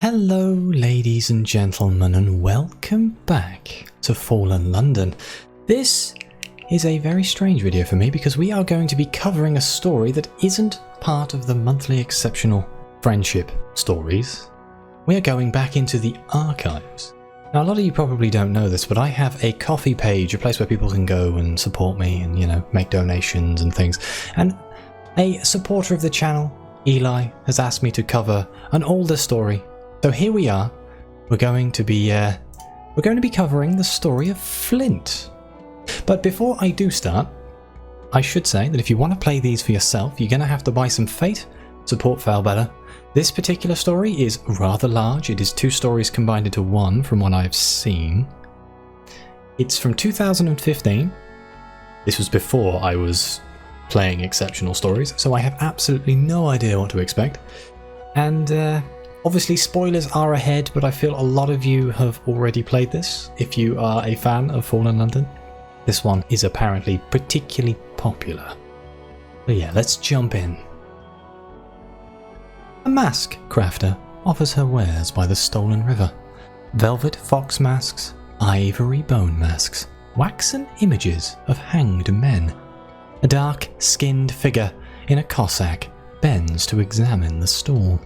Hello ladies and gentlemen, and welcome back to Fallen London. This is a very strange video for me because we are going to be covering a story that isn't part of the monthly exceptional friendship stories. We are going back into the archives. Now, a lot of you probably don't know this, but I have a Ko-fi page, a place where people can go and support me and, make donations and things. And a supporter of the channel, Eli, has asked me to cover an older story. So here we are. We're going to be covering the story of Flint. But before I do start, I should say that if you want to play these for yourself, you're going to have to buy some Fate, support Failbetter. This particular story is rather large. It is 2 stories combined into one from what I've seen. It's from 2015. This was before I was playing exceptional stories, so I have absolutely no idea what to expect. And obviously spoilers are ahead, but I feel a lot of you have already played this. If you are a fan of Fallen London, this one is apparently particularly popular. But yeah, let's jump in. A mask crafter offers her wares by the stolen river. Velvet fox masks, ivory bone masks, waxen images of hanged men. A dark-skinned figure in a Cossack bends to examine the stall.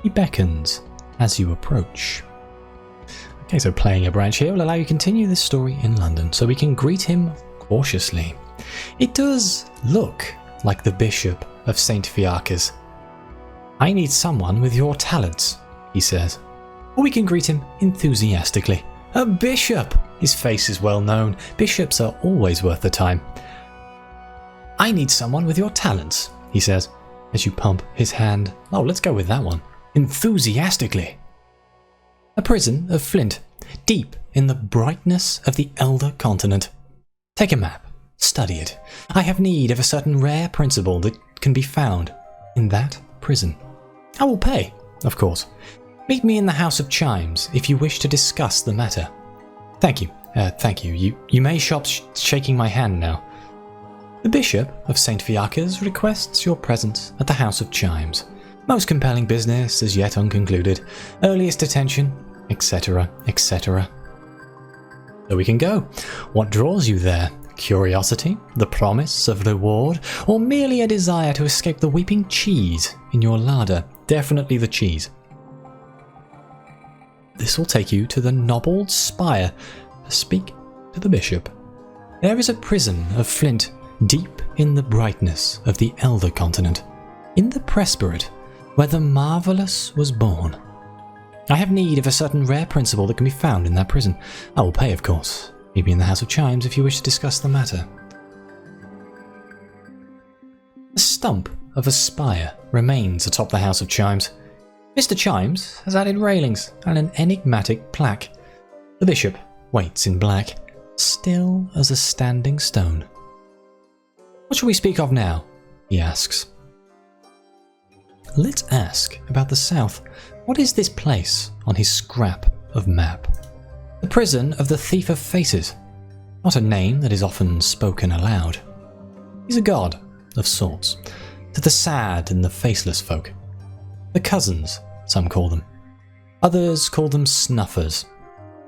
He beckons as you approach. Okay, so playing a branch here will allow you to continue this story in London, so we can greet him cautiously. It does look like the Bishop of St. Fiacres. I need someone with your talents, he says. Or we can greet him enthusiastically. A bishop! His face is well known. Bishops are always worth the time. I need someone with your talents, he says, as you pump his hand. Oh, let's go with that one. Enthusiastically. A prison of Flint, deep in the brightness of the elder continent. Take a map, study it. I have need of a certain rare principle that can be found in that prison. I will pay, of course. Meet me in the House of Chimes if you wish to discuss the matter. Thank you. Thank you. You may stop shaking my hand now. The Bishop of St. Fiacres requests your presence at the House of Chimes. Most compelling business as yet unconcluded. Earliest attention, etc., etc. So we can go. What draws you there? Curiosity, the promise of reward, or merely a desire to escape the weeping cheese in your larder? Definitely the cheese. This will take you to the Nobbled Spire to speak to the Bishop. There is a prison of Flint, deep in the brightness of the elder continent, in the Presbyterate, where the marvellous was born. I have need of a certain rare principle that can be found in that prison. I will pay, of course. Meet me in the House of Chimes if you wish to discuss the matter. The stump of a spire remains atop the House of Chimes. Mr. Chimes has added railings and an enigmatic plaque. The Bishop waits in black, still as a standing stone. What shall we speak of now? He asks. Let's ask about the south. What is this place on his scrap of map? The prison of the Thief of Faces. Not a name that is often spoken aloud. He's a god of sorts, to the sad and the faceless folk. The cousins, some call them. Others call them snuffers.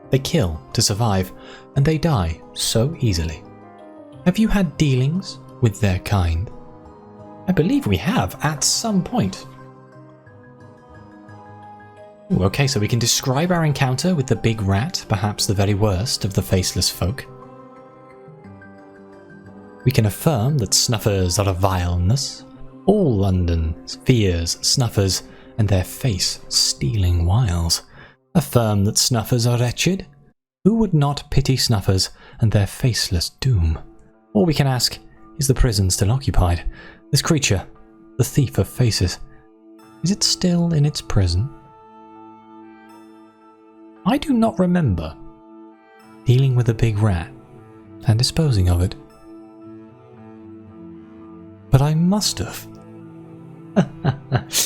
They kill to survive, and they die so easily. Have you had dealings with their kind? I believe we have at some point. Ooh, okay, so we can describe our encounter with the big rat, perhaps the very worst of the faceless folk. We can affirm that snuffers are a vileness. All London fears snuffers and their face-stealing wiles. Affirm that snuffers are wretched. Who would not pity snuffers and their faceless doom? Or we can ask, is the prison still occupied? This creature, the Thief of Faces, is it still in its prison? I do not remember dealing with a big rat and disposing of it. But I must have.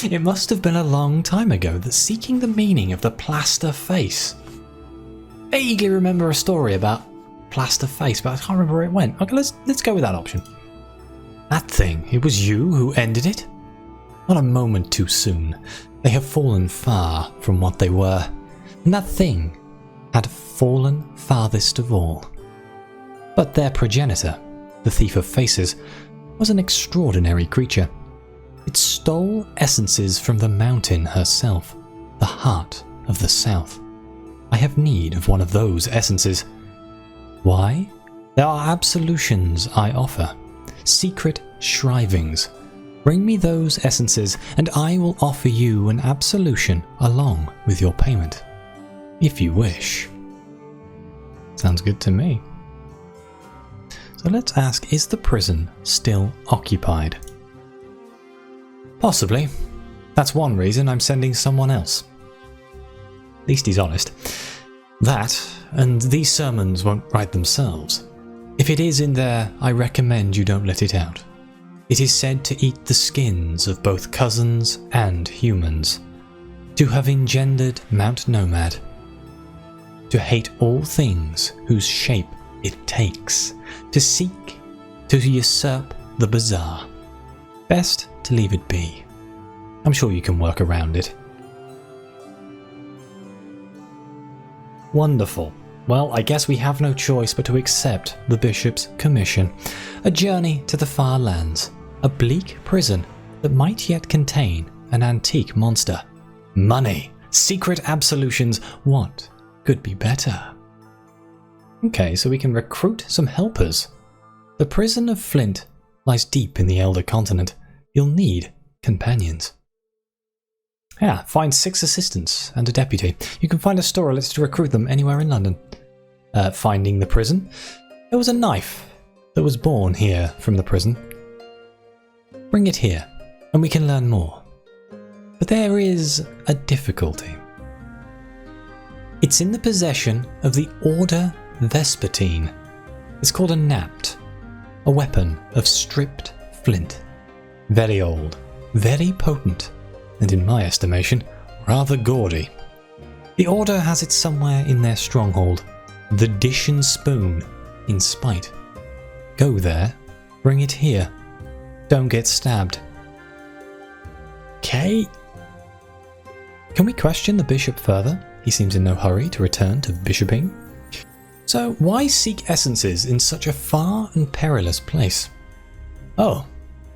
It must have been a long time ago that seeking the meaning of the plaster face. Vaguely remember a story about plaster face, but I can't remember where it went. Okay, let's go with that option. That thing, it was you who ended it? Not a moment too soon. They have fallen far from what they were, and that thing had fallen farthest of all. But their progenitor, the Thief of Faces, was an extraordinary creature. It stole essences from the mountain herself, the heart of the south. I have need of one of those essences. Why? There are absolutions I offer, secret shrivings. Bring me those essences, and I will offer you an absolution along with your payment, if you wish. Sounds good to me. So let's ask, is the prison still occupied? Possibly. That's one reason I'm sending someone else. At least he's honest. That, and these sermons won't write themselves. If it is in there, I recommend you don't let it out. It is said to eat the skins of both cousins and humans, to have engendered Mount Nomad, to hate all things whose shape it takes, to seek, to usurp the bizarre. Best to leave it be. I'm sure you can work around it. Wonderful. Well, I guess we have no choice but to accept the bishop's commission. A journey to the far lands, a bleak prison that might yet contain an antique monster. Money, secret absolutions, what could be better? Okay, so we can recruit some helpers. The prison of Flint lies deep in the Elder Continent. You'll need companions. Yeah, find 6 assistants and a deputy. You can find a store to recruit them anywhere in London. Finding the prison. There was a knife that was born here from the prison. Bring it here, and we can learn more. But there is a difficulty. It's in the possession of the Order Vespertine. It's called a napt, a weapon of stripped flint. Very old, very potent, and in my estimation, rather gaudy. The Order has it somewhere in their stronghold, the Dish and Spoon, in Spite. Go there, bring it here. Don't get stabbed. Okay. Can we question the bishop further? He seems in no hurry to return to bishoping. So why seek essences in such a far and perilous place? Oh,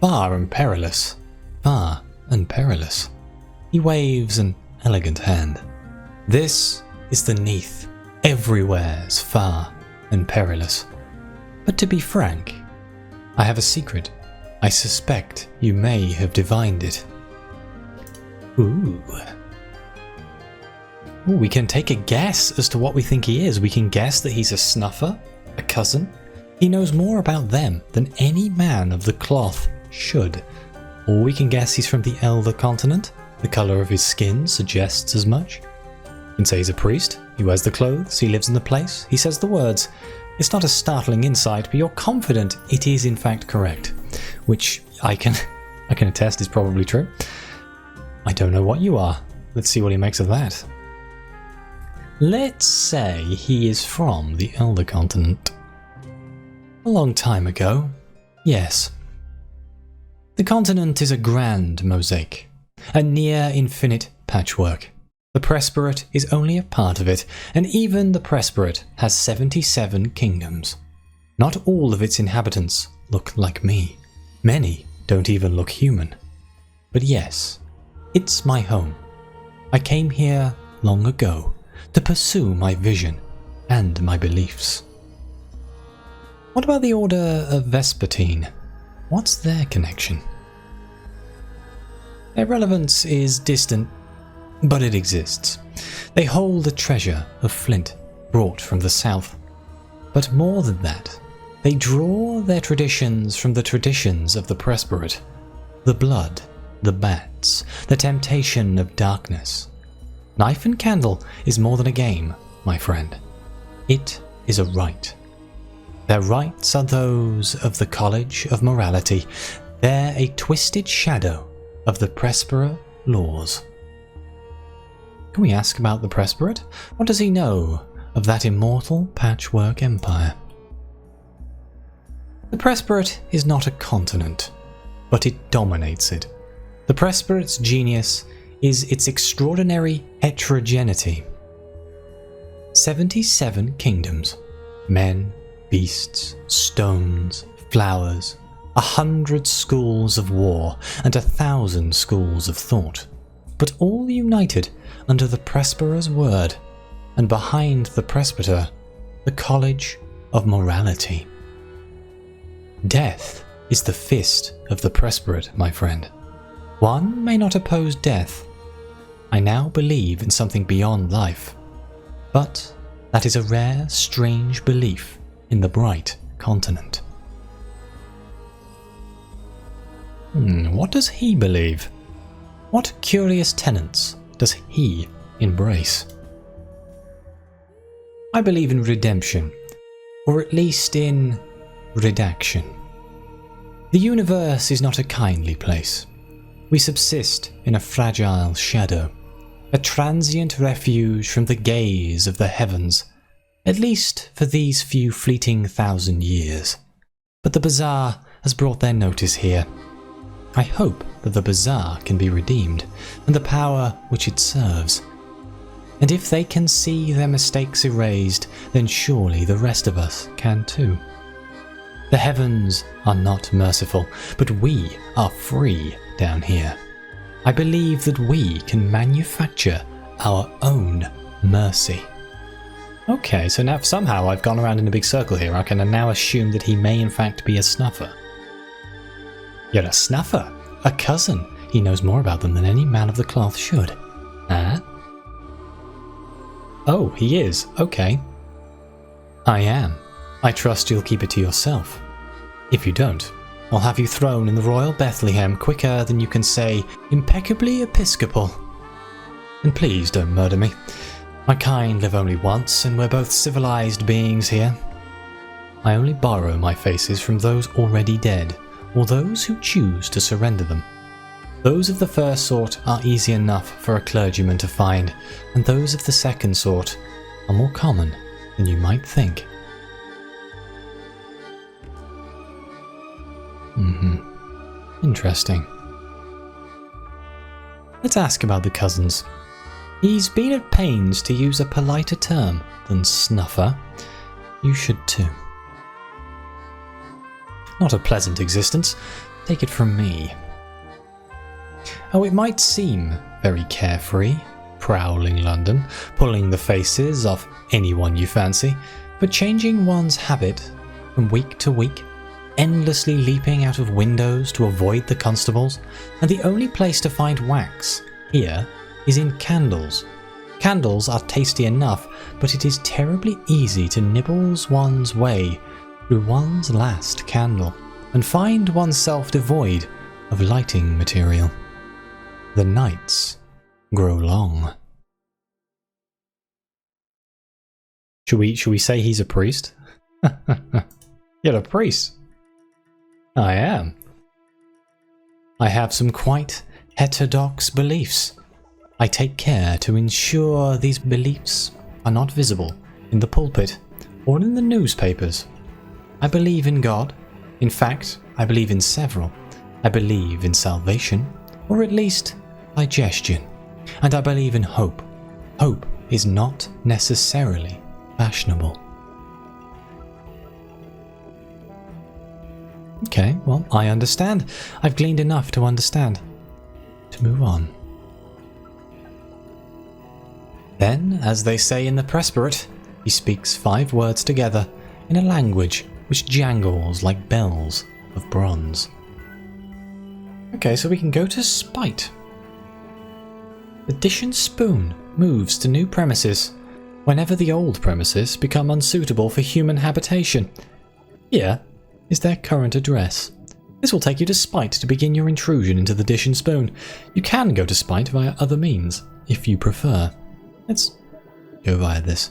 far and perilous. Far and perilous. He waves an elegant hand. This is the Neath. Everywhere's far and perilous. But to be frank, I have a secret. I suspect you may have divined it. Ooh, we can take a guess as to what we think he is. We can guess that he's a snuffer, a cousin. He knows more about them than any man of the cloth should. Or we can guess he's from the Elder Continent. The colour of his skin suggests as much. You can say he's a priest. He wears the clothes. He lives in the place. He says the words. It's not a startling insight, but you're confident it is in fact correct, which I can attest is probably true. I don't know what you are. Let's see what he makes of that. Let's say he is from the Elder Continent. A long time ago, yes. The continent is a grand mosaic, a near-infinite patchwork. The Presbyterate is only a part of it, and even the Presbyterate has 77 kingdoms. Not all of its inhabitants look like me. Many don't even look human. But yes, it's my home. I came here long ago to pursue my vision and my beliefs. What about the Order of Vespertine? What's their connection? Their relevance is distant, but it exists. They hold a treasure of flint brought from the south. But more than that, they draw their traditions from the traditions of the Presbyterate. The blood, the bats, the temptation of darkness. Knife and candle is more than a game, my friend. It is a rite. Their rites are those of the College of Morality. They're a twisted shadow of the Presbyterate laws. Can we ask about the Presbyterate? What does he know of that immortal patchwork empire? The Presbyterate is not a continent, but it dominates it. The Presbyterate's genius is its extraordinary heterogeneity. 77 kingdoms, men, beasts, stones, flowers, 100 schools of war, and 1,000 schools of thought, but all united under the presbyter's word, and behind the presbyter, the college of morality. Death is the fist of the presbyter, my friend. One may not oppose death. I now believe in something beyond life, but that is a rare, strange belief in the bright continent. What does he believe? What curious tenets does he embrace? I believe in redemption, or at least in redaction. The universe is not a kindly place. We subsist in a fragile shadow, a transient refuge from the gaze of the heavens, at least for these few fleeting 1,000 years. But the bazaar has brought their notice here. I hope that the bazaar can be redeemed, and the power which it serves. And if they can see their mistakes erased, then surely the rest of us can too. The heavens are not merciful, but we are free down here. I believe that we can manufacture our own mercy. Okay, so now somehow I've gone around in a big circle here. I can now assume that he may in fact be a snuffer. You're a snuffer? A cousin? He knows more about them than any man of the cloth should. Huh? Oh, he is. Okay. I am. I trust you'll keep it to yourself. If you don't, I'll have you thrown in the royal Bethlehem quicker than you can say impeccably episcopal. And please don't murder me. My kind live only once, and we're both civilized beings here. I only borrow my faces from those already dead, or those who choose to surrender them. Those of the first sort are easy enough for a clergyman to find, and those of the second sort are more common than you might think. Interesting. Let's ask about the cousins. He's been at pains to use a politer term than snuffer. You should too. Not a pleasant existence, take it from me. Oh, it might seem very carefree, prowling London, pulling the faces off anyone you fancy, but changing one's habit from week to week, endlessly leaping out of windows to avoid the constables, and the only place to find wax here is in candles. Candles are tasty enough, but it is terribly easy to nibble one's way through one's last candle and find oneself devoid of lighting material. The nights grow long. Should we say he's a priest? You're a priest. I am. I have some quite heterodox beliefs. I take care to ensure these beliefs are not visible in the pulpit or in the newspapers. I believe in God. In fact, I believe in several. I believe in salvation, or at least digestion. And I believe in hope. Hope is not necessarily fashionable. Okay, well, I understand. I've gleaned enough to understand. To move on. Then, as they say in the presbyterate, he speaks 5 words together in a language which jangles like bells of bronze. Okay, so we can go to spite. The dish and spoon moves to new premises whenever the old premises become unsuitable for human habitation. Here is their current address. This will take you to Spite to begin your intrusion into the dish and spoon. You can go to Spite via other means, if you prefer. Let's go via this.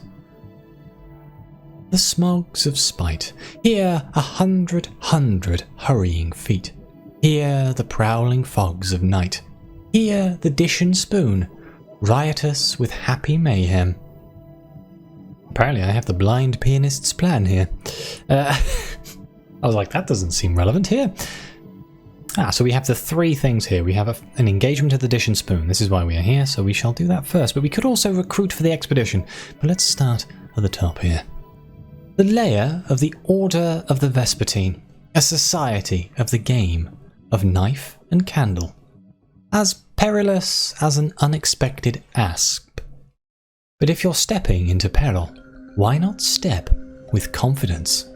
The smogs of Spite. Here 100 hurrying feet. Here the prowling fogs of night. Here the dish and spoon, riotous with happy mayhem. Apparently I have the blind pianist's plan here. I was like, that doesn't seem relevant here. So we have the three things here. We have an engagement of the dish and spoon. This is why we are here, so we shall do that first. But we could also recruit for the expedition. But let's start at the top here. The layer of the Order of the Vespertine, a society of the game of knife and candle. As perilous as an unexpected asp. But if you're stepping into peril, why not step with confidence?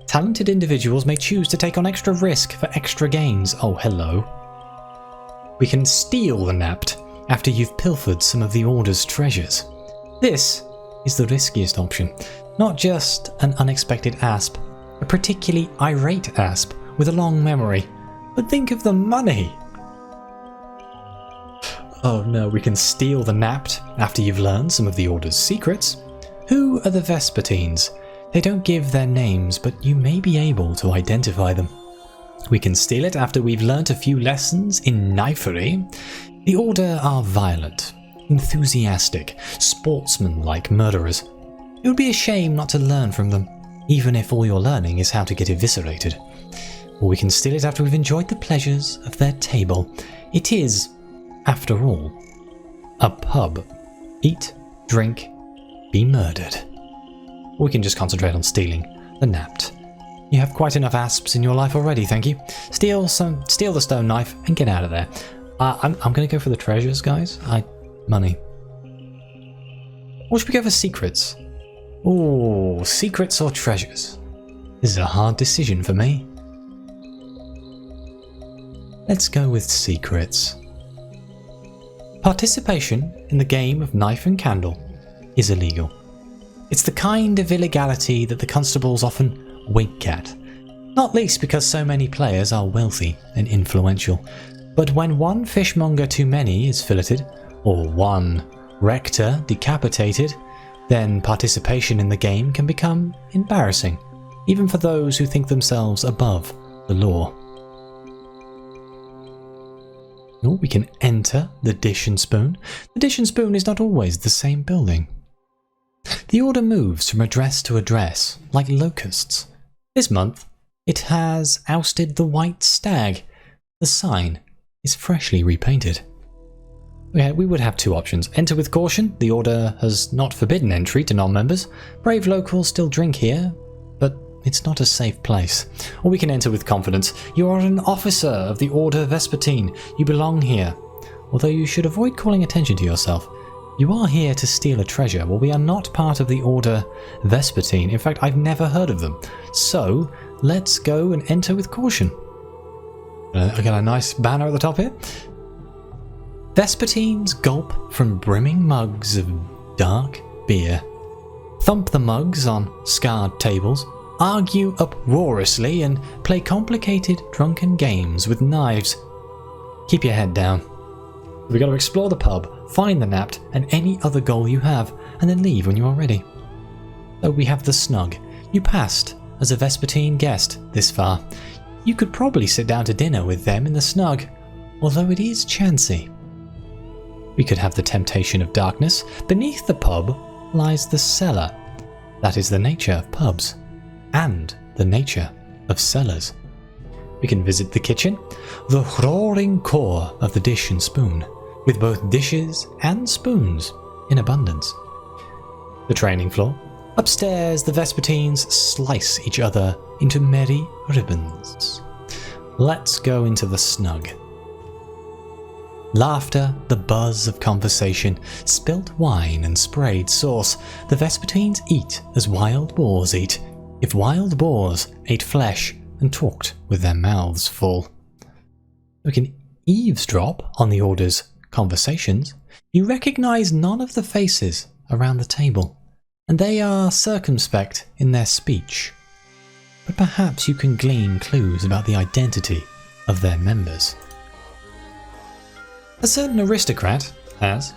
Talented individuals may choose to take on extra risk for extra gains. Oh, hello. We can steal the Napt after you've pilfered some of the Order's treasures. This is the riskiest option. Not just an unexpected asp, a particularly irate asp with a long memory, but think of the money. Oh no, we can steal the Napt after you've learned some of the Order's secrets. Who are the Vespertines? They don't give their names, but you may be able to identify them. We can steal it after we've learnt a few lessons in knifery. The Order are violent, enthusiastic, sportsman-like murderers. It would be a shame not to learn from them, even if all you're learning is how to get eviscerated. Or we can steal it after we've enjoyed the pleasures of their table. It is, after all, a pub. Eat, drink, be murdered. Or we can just concentrate on stealing the Napt. You have quite enough asps in your life already, thank you. Steal the stone knife and get out of there. I'm going to go for the treasures, guys. Money. Or should we go for secrets? Ooh, secrets or treasures? This is a hard decision for me. Let's go with secrets. Participation in the game of knife and candle is illegal. It's the kind of illegality that the constables often wink at, not least because so many players are wealthy and influential. But when one fishmonger too many is filleted, or one rector decapitated, then participation in the game can become embarrassing, even for those who think themselves above the law. Oh, we can enter the dish and spoon. The dish and spoon is not always the same building. The Order moves from address to address, like locusts. This month, it has ousted the white stag. The sign is freshly repainted. Okay, we would have two options. Enter with caution. The Order has not forbidden entry to non-members. Brave locals still drink here, but it's not a safe place. Or we can enter with confidence. You are an officer of the Order Vespertine. You belong here. Although you should avoid calling attention to yourself. You are here to steal a treasure. Well, we are not part of the Order Vespertine. In fact, I've never heard of them. So, let's go and enter with caution. I got a nice banner at the top here. Vespertines gulp from brimming mugs of dark beer. Thump the mugs on scarred tables. Argue uproariously and play complicated drunken games with knives. Keep your head down. We've got to explore the pub, find the Napt and any other goal you have, and then leave when you are ready. So we have the Snug. You passed as a Vespertine guest this far. You could probably sit down to dinner with them in the Snug, although it is chancy. We could have the temptation of darkness. Beneath the pub lies the cellar. That is the nature of pubs, and the nature of cellars. We can visit the kitchen, the roaring core of the dish and spoon, with both dishes and spoons in abundance. The training floor. Upstairs, the Vespertines slice each other into merry ribbons. Let's go into the Snug. Laughter, the buzz of conversation, spilt wine and sprayed sauce. The Vespertines eat as wild boars eat, if wild boars ate flesh and talked with their mouths full. We can eavesdrop on the Order's conversations. You recognize none of the faces around the table, and they are circumspect in their speech. But perhaps you can glean clues about the identity of their members. A certain aristocrat has,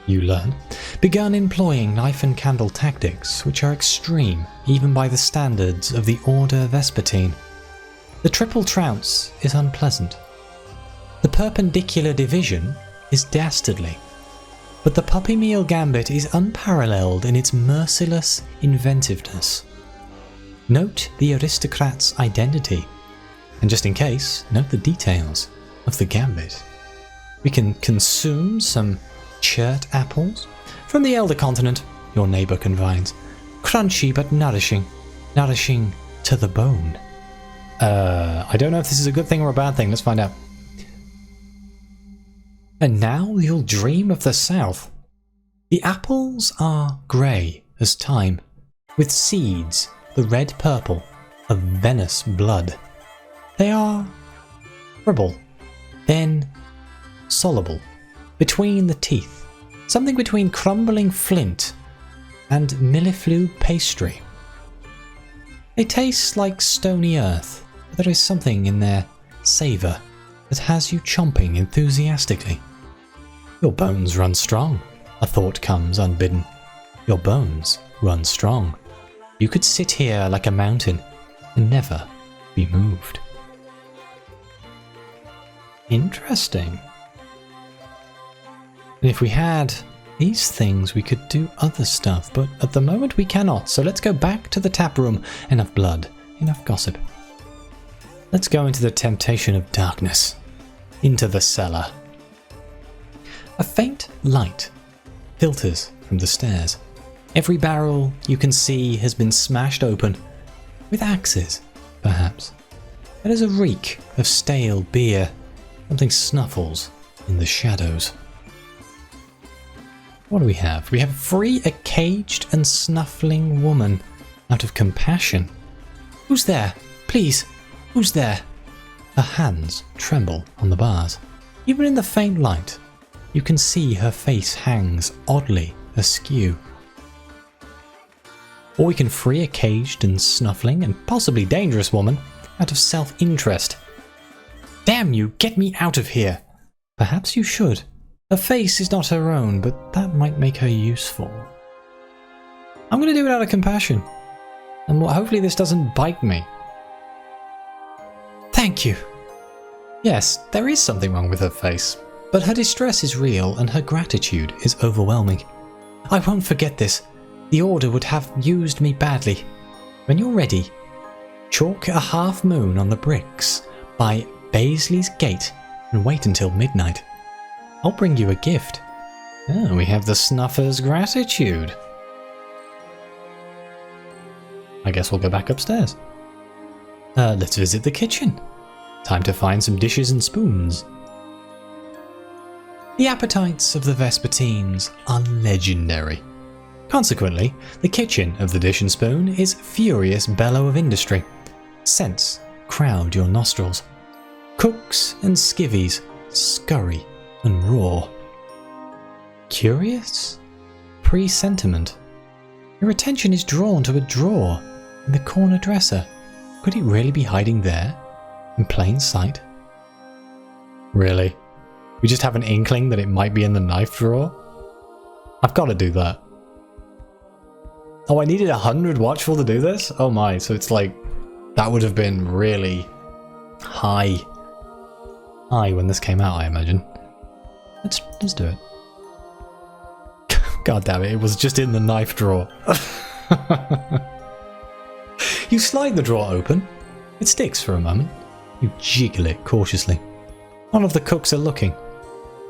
you learn, begun employing knife and candle tactics which are extreme even by the standards of the Order Vespertine. The triple trounce is unpleasant. The perpendicular division is dastardly. But the puppy meal gambit is unparalleled in its merciless inventiveness. Note the aristocrat's identity. And just in case, note the details of the gambit. We can consume some chert apples from the Elder Continent, your neighbour confides. Crunchy but nourishing. Nourishing to the bone. I don't know if this is a good thing or a bad thing. Let's find out. And now you'll dream of the south. The apples are grey as time, with seeds the red-purple of venous blood. They are rubble, then soluble, between the teeth, something between crumbling flint and milleflue pastry. They taste like stony earth, but there is something in their savour that has you chomping enthusiastically. Your bones run strong, a thought comes unbidden. Your bones run strong. You could sit here like a mountain and never be moved. Interesting. And if we had these things, we could do other stuff, but at the moment we cannot, so let's go back to the tap room. Enough blood, enough gossip. Let's go into the temptation of darkness, into the cellar. A faint light filters from the stairs. Every barrel you can see has been smashed open, with axes, perhaps. There is a reek of stale beer. Something snuffles in the shadows. What do we have? We have free a caged and snuffling woman out of compassion. Who's there? Please, who's there? Her hands tremble on the bars. Even in the faint light, you can see her face hangs oddly askew. Or we can free a caged and snuffling and possibly dangerous woman out of self-interest. Damn you, get me out of here! Perhaps you should. Her face is not her own, but that might make her useful. I'm going to do it out of compassion. And hopefully this doesn't bite me. Thank you. Yes, there is something wrong with her face, but her distress is real and her gratitude is overwhelming. I won't forget this. The Order would have used me badly. When you're ready, chalk a half moon on the bricks by Baisley's Gate and wait until midnight. I'll bring you a gift. Oh, we have the Snuffer's gratitude. I guess we'll go back upstairs. Let's visit the kitchen. Time to find some dishes and spoons. The appetites of the Vespertines are legendary. Consequently, the kitchen of the Dish and Spoon is furious bellow of industry. Scents crowd your nostrils. Cooks and skivvies scurry and roar. Curious presentiment. Your attention is drawn to a drawer in the corner dresser. Could it really be hiding there, in plain sight? Really? We just have an inkling that it might be in the knife drawer? I've got to do that. Oh, I needed 100 watchful to do this? Oh my, so it's like, that would have been really high when this came out, I imagine. Let's do it. God damn it, it was just in the knife drawer. You slide the drawer open. It sticks for a moment. You jiggle it cautiously. None of the cooks are looking.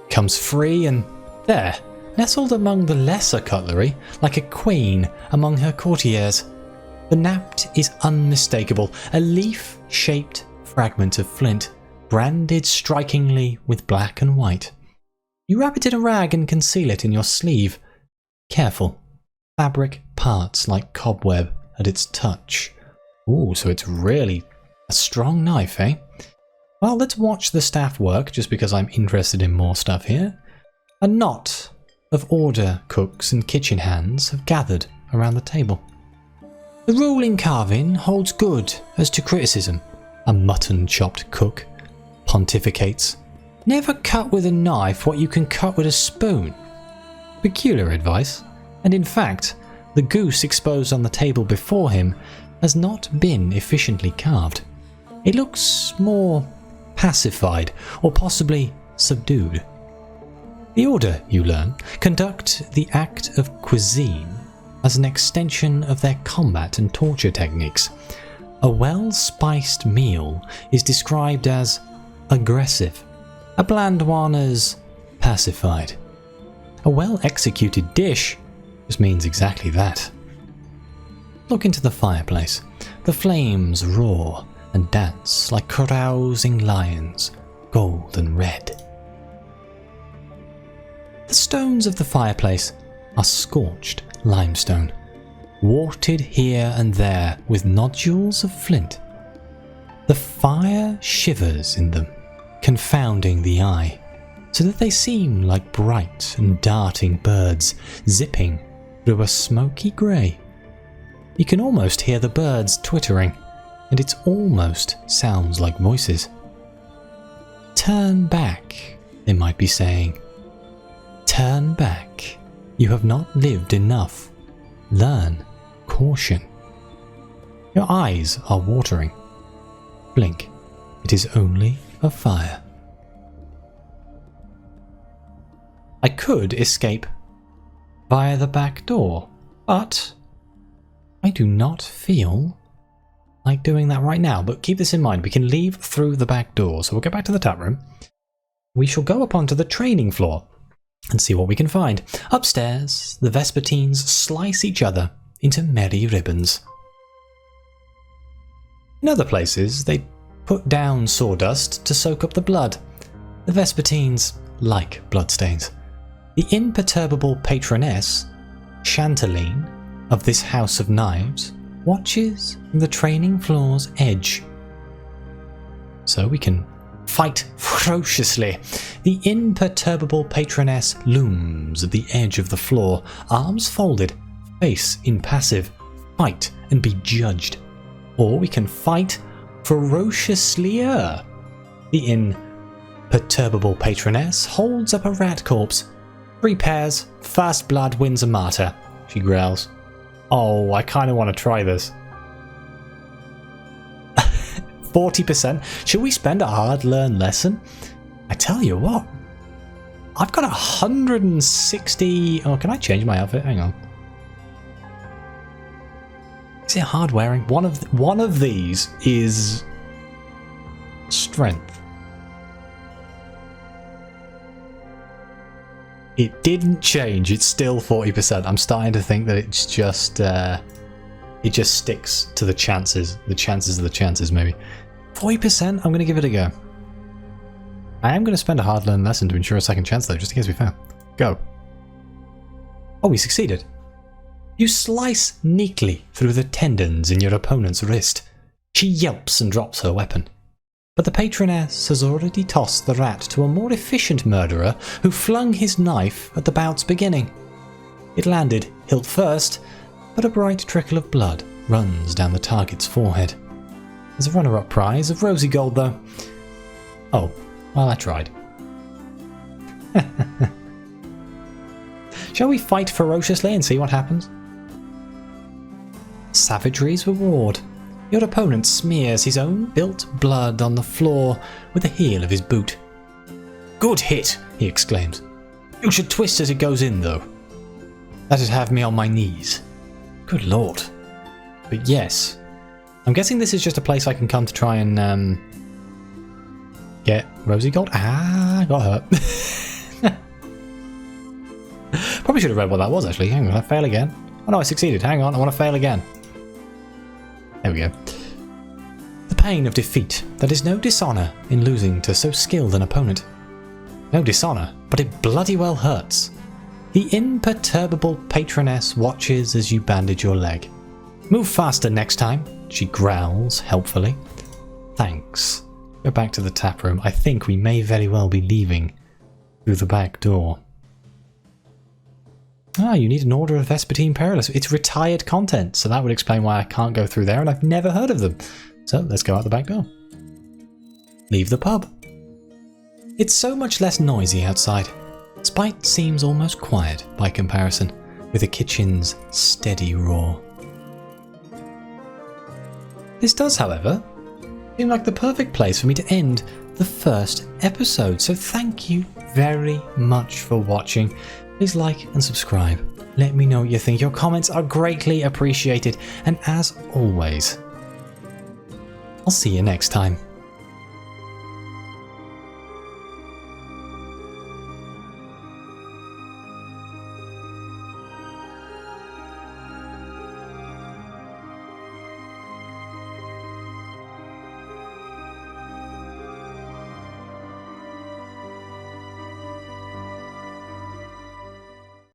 Comes free and there, nestled among the lesser cutlery, like a queen among her courtiers. The napt is unmistakable, a leaf-shaped fragment of flint, branded strikingly with black and white. You wrap it in a rag and conceal it in your sleeve. Careful. Fabric parts like cobweb at its touch. Ooh, so it's really a strong knife, eh? Well, let's watch the staff work, just because I'm interested in more stuff here. A knot of Order cooks and kitchen hands have gathered around the table. The rule in carving holds good as to criticism. A mutton-chopped cook pontificates. Never cut with a knife what you can cut with a spoon. Peculiar advice, and in fact, the goose exposed on the table before him has not been efficiently carved. It looks more pacified, or possibly subdued. The Order, you learn, conduct the act of cuisine as an extension of their combat and torture techniques. A well-spiced meal is described as aggressive, a bland one as pacified. A well-executed dish just means exactly that. Look into the fireplace. The flames roar and dance like carousing lions, gold and red. The stones of the fireplace are scorched limestone, warted here and there with nodules of flint. The fire shivers in them, confounding the eye, so that they seem like bright and darting birds zipping through a smoky grey. You can almost hear the birds twittering, and it almost sounds like voices. Turn back, they might be saying. Turn back. You have not lived enough. Learn caution. Your eyes are watering. Blink. It is only a fire. I could escape via the back door, but I do not feel like doing that right now. But keep this in mind, we can leave through the back door. So we'll go back to the tap room. We shall go up onto the training floor and see what we can find. Upstairs, the Vespertines slice each other into merry ribbons. In other places, they put down sawdust to soak up the blood. The Vespertines like bloodstains. The imperturbable patroness, Chanteline, of this house of knives, watches from the training floor's edge. So we can fight ferociously. The imperturbable patroness looms at the edge of the floor, arms folded, face impassive, fight and be judged. Or we can fight ferociously-er. The imperturbable patroness holds up a rat corpse. 3 pairs, first blood wins a martyr, she growls. Oh, I kind of want to try this. 40%. Should we spend a hard-learned lesson? I tell you what. I've got 160... Oh, can I change my outfit? Hang on. Is it hard wearing? One of these is strength. It didn't change. It's still 40%. I'm starting to think that it's just it just sticks to the chances. The chances of the chances, maybe. 40%? I'm going to give it a go. I am going to spend a hard-learned lesson to ensure a second chance, though, just in case we fail. Go. Oh, we succeeded. You slice neatly through the tendons in your opponent's wrist. She yelps and drops her weapon. But the patroness has already tossed the rat to a more efficient murderer who flung his knife at the bout's beginning. It landed hilt first, but a bright trickle of blood runs down the target's forehead. There's a runner-up prize of rosy gold, though. Oh, well, I tried. Shall we fight ferociously and see what happens? Savagery's reward. Your opponent smears his own built blood on the floor with the heel of his boot. Good hit, he exclaims. You should twist as it goes in, though. That'd have me on my knees. Good lord. But yes, I'm guessing this is just a place I can come to try and get rosy gold. Ah, I got hurt. Probably should have read what that was, actually. Hang on, I fail again. Oh no, I succeeded. Hang on, I want to fail again. There we go. The pain of defeat. There is no dishonour in losing to so skilled an opponent. No dishonour, but it bloody well hurts. The imperturbable patroness watches as you bandage your leg. Move faster next time, she growls helpfully. Thanks. Go back to the tap room. I think we may very well be leaving through the back door. Ah, you need an order of Vespertine Perilous. It's retired content, so that would explain why I can't go through there, and I've never heard of them. So let's go out the back door. Leave the pub. It's so much less noisy outside. Spite seems almost quiet by comparison, with the kitchen's steady roar. This does, however, seem like the perfect place for me to end the first episode, so thank you very much for watching. Please like and subscribe. Let me know what you think. Your comments are greatly appreciated. And as always, I'll see you next time.